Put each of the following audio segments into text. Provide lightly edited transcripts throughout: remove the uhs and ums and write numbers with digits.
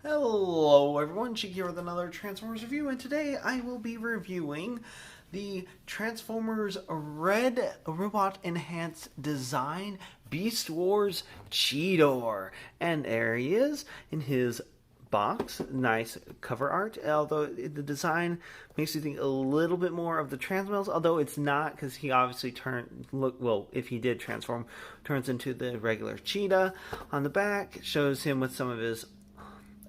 Hello everyone, Sheek here with another Transformers review, and today I will be reviewing the Transformers Red Robot Enhanced Design Beast Wars Cheetor. And there he is in his box. Nice cover art, although the design makes you think a little bit more of the Transmels, although it's not, because he obviously if he did transform, turns into the regular cheetah. On the back, it shows him with some of his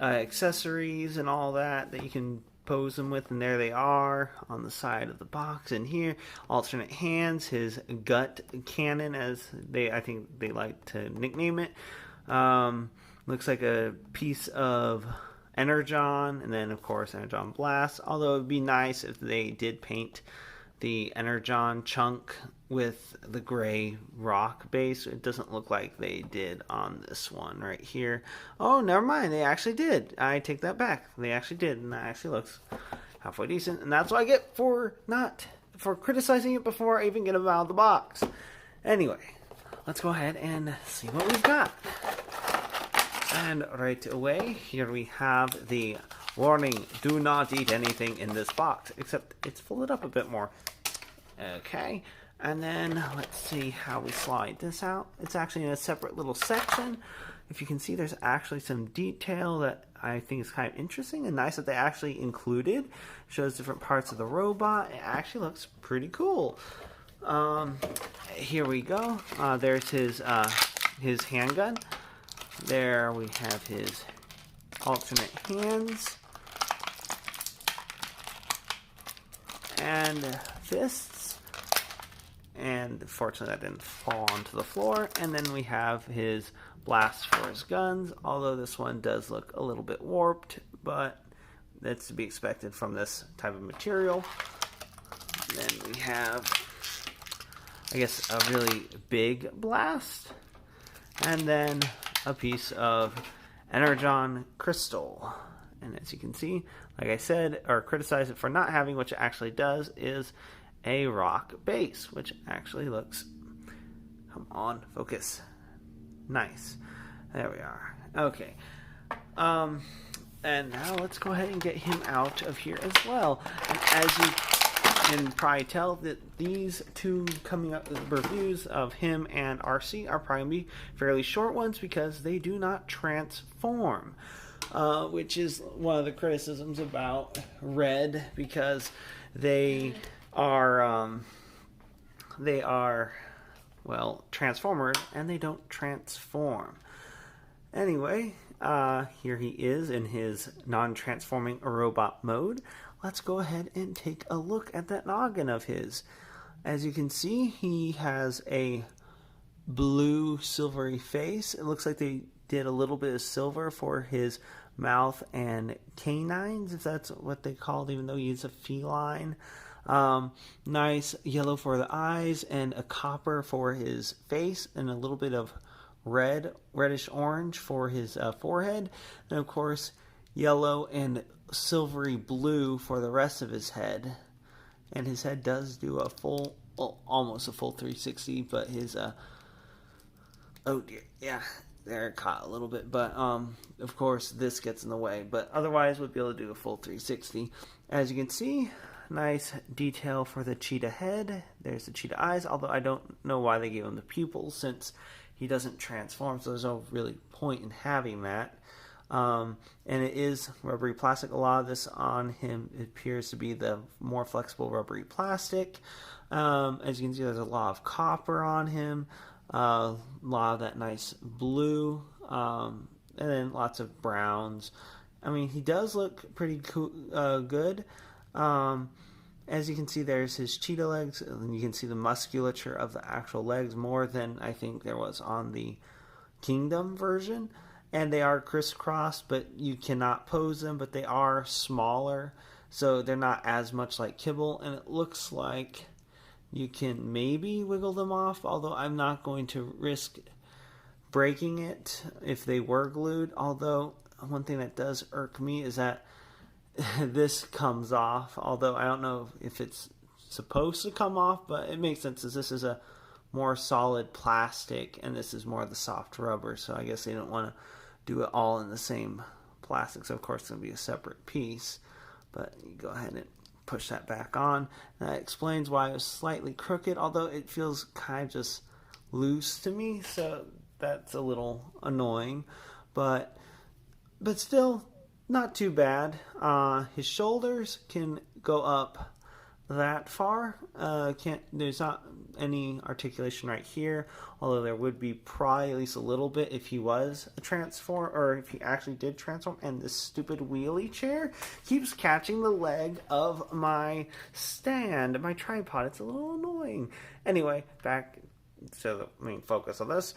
accessories and all that you can pose them with, and there they are on the side of the box. And here, alternate hands, his gut cannon, as I think they like to nickname it. Looks like a piece of Energon, and then of course Energon Blast, although it would be nice if they did paint the Energon chunk with the gray rock base. It doesn't look like they did on this one right here. Oh, never mind, they actually did. I take that back. They actually did, and that actually looks halfway decent, and that's what I get for criticizing it before I even get them out of the box. Anyway, let's go ahead and see what we've got. And right away, here we have the warning: do not eat anything in this box, except it's folded up a bit more. Okay, and then let's see how we slide this out. It's actually in a separate little section. If you can see, there's actually some detail that I think is kind of interesting and nice that they actually included. Shows different parts of the robot. It actually looks pretty cool. Here we go. There's his handgun. There we have his alternate hands and fists, and fortunately that didn't fall onto the floor. And then we have his blast for his guns, although this one does look a little bit warped, but that's to be expected from this type of material. Then we have, I guess, a really big blast, and then a piece of Energon crystal. And as you can see, like I said, or criticize it for not having, which it actually does, is a rock base, which actually looks, come on, focus, nice. There we are. Okay. And now let's go ahead and get him out of here as well. And as you can probably tell, that these two coming up with reviews of him and RC are probably going to be fairly short ones because they do not transform, which is one of the criticisms about Red, because they are well, Transformers, and they don't transform. Anyway, here he is in his non-transforming robot mode. Let's go ahead and take a look at that noggin of his. As you can see, he has a blue silvery face. It looks like they did a little bit of silver for his mouth and canines, if that's what they called, even though he's a feline. Nice yellow for the eyes, and a copper for his face, and a little bit of reddish orange for his forehead, and of course yellow and silvery blue for the rest of his head. And his head does do a full, well, almost a full 360, but his oh dear, yeah, there it caught a little bit, but of course this gets in the way, but otherwise we'll be able to do a full 360. As you can see, nice detail for the cheetah head. There's the cheetah eyes, although I don't know why they gave him the pupils since he doesn't transform, so there's no really point in having that. And it is rubbery plastic. A lot of this on him appears to be the more flexible rubbery plastic. As you can see, there's a lot of copper on him, a lot of that nice blue, and then lots of browns. I mean, he does look pretty cool, good. As you can see, there's his cheetah legs, and you can see the musculature of the actual legs more than I think there was on the Kingdom version. And they are crisscrossed, but you cannot pose them, but they are smaller, so they're not as much like kibble, and it looks like you can maybe wiggle them off, although I'm not going to risk breaking it if they were glued. Although one thing that does irk me is that this comes off, although I don't know if it's supposed to come off, but it makes sense as this is a more solid plastic, and this is more of the soft rubber. So I guess they don't want to do it all in the same plastic. So of course it's going to be a separate piece. But you go ahead and push that back on. That explains why it was slightly crooked, although it feels kind of just loose to me. So that's a little annoying, but still not too bad. His shoulders can go up that far. There's not any articulation right here, although there would be probably at least a little bit if he was a transform, or if he actually did transform. And this stupid wheelie chair keeps catching the leg of my stand, my tripod. It's a little annoying. Anyway, back to the main focus of this.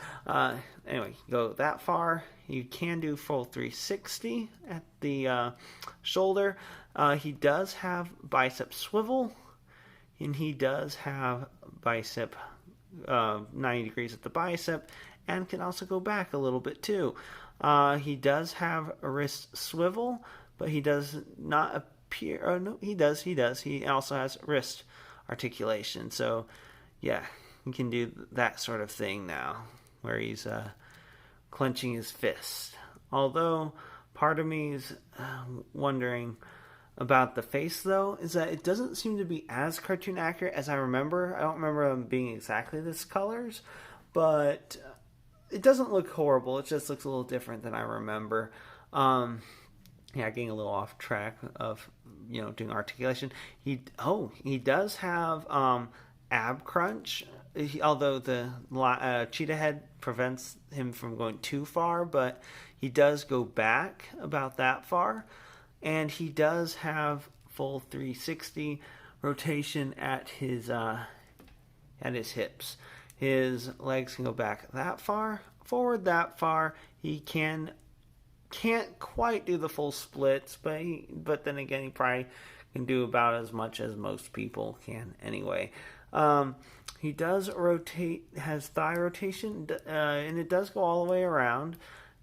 Anyway, go that far. You can do full 360 at the shoulder. He does have bicep swivel, and he does have bicep 90 degrees at the bicep, and can also go back a little bit too. He does have a wrist swivel, but he does not appear. Oh no, he does. He also has wrist articulation. So yeah, he can do that sort of thing now, where he's clenching his fist. Although part of me is wondering about the face, though, is that it doesn't seem to be as cartoon accurate as I remember. I don't remember them being exactly this colors, but it doesn't look horrible. It just looks a little different than I remember. Yeah, getting a little off track of doing articulation. He does have ab crunch. Although the cheetah head prevents him from going too far, but he does go back about that far. And he does have full 360 rotation at his hips. His legs can go back that far, forward that far. He can't quite do the full splits, but then again, he probably can do about as much as most people can anyway. He does rotate, has thigh rotation, and it does go all the way around.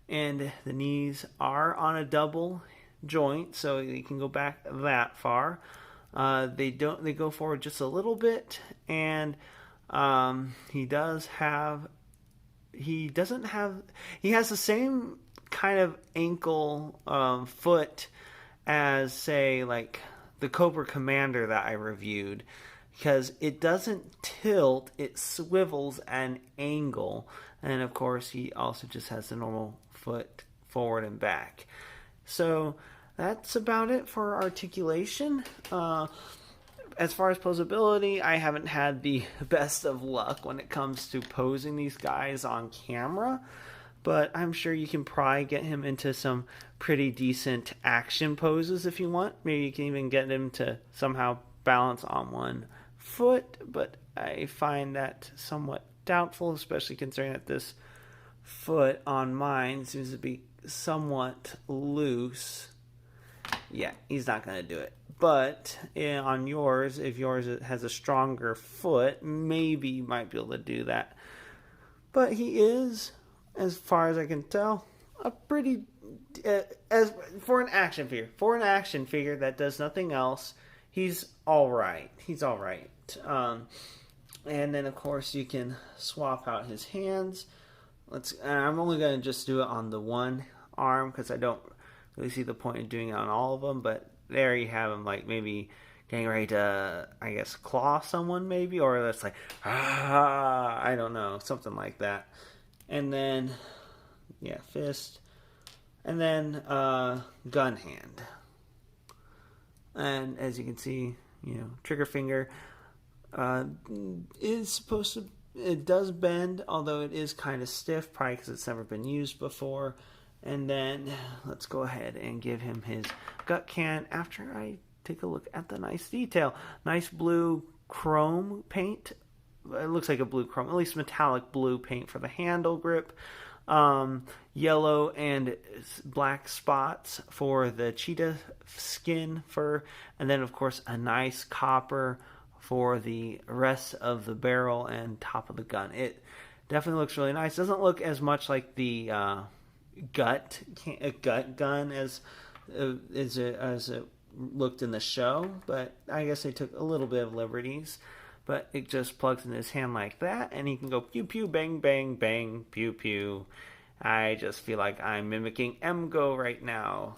And the knees are on a double joint, so he can go back that far. They go forward just a little bit, and he has the same kind of ankle foot as, say, like the Cobra Commander that I reviewed, because it doesn't tilt, it swivels an angle. And of course he also just has the normal foot forward and back. So that's about it for articulation. As far as posability, I haven't had the best of luck when it comes to posing these guys on camera, but I'm sure you can probably get him into some pretty decent action poses if you want. Maybe you can even get him to somehow balance on one foot, but I find that somewhat doubtful, especially considering that this foot on mine seems to be somewhat loose. Yeah, he's not going to do it. But on yours, if yours has a stronger foot, maybe you might be able to do that. But he is, as far as I can tell, a pretty for an action figure that does nothing else, he's all right. And then of course you can swap out his hands. I'm only going to just do it on the one arm because I don't really see the point of doing it on all of them. But there you have him, like maybe getting ready to, I guess, claw someone maybe, or that's like, I don't know, something like that. And then, yeah, fist, and then gun hand. And as you can see, trigger finger is supposed to, it does bend, although it is kind of stiff, probably because it's never been used before. And then let's go ahead and give him his gut can after I take a look at the nice detail. Nice blue chrome paint. It looks like a blue chrome, at least metallic blue paint for the handle grip. Yellow and black spots for the cheetah skin fur. And then, of course, a nice copper for the rest of the barrel and top of the gun. It definitely looks really nice. Doesn't look as much like the gut gun as it looked in the show, but I guess they took a little bit of liberties. but it just plugs in his hand like that, and he can go pew pew bang bang bang pew pew. I just feel like I'm mimicking MGO right now.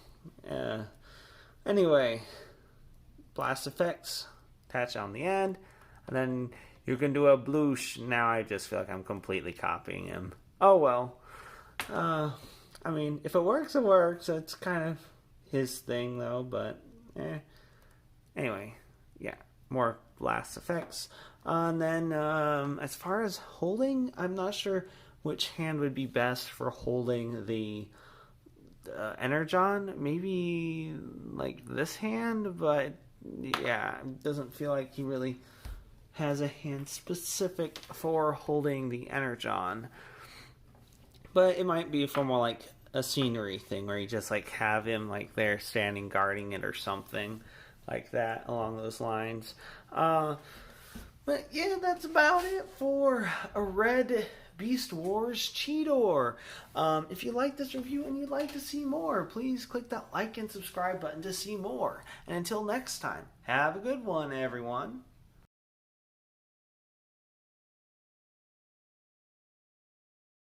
Anyway, blast effects, attach on the end, and then you can do a bloosh. Now I just feel like I'm completely copying him. Oh well. I mean, if it works, it works. It's kind of his thing though, but anyway, yeah, more blast effects. And then as far as holding, I'm not sure which hand would be best for holding the Energon. Maybe like this hand, but yeah, it doesn't feel like he really has a hand specific for holding the Energon. But it might be for more like a scenery thing where you just like have him like there standing guarding it or something like that along those lines. But yeah, that's about it for a Red Beast Wars Cheetor. If you like this review and you'd like to see more, please click that like and subscribe button to see more. And until next time, have a good one, everyone.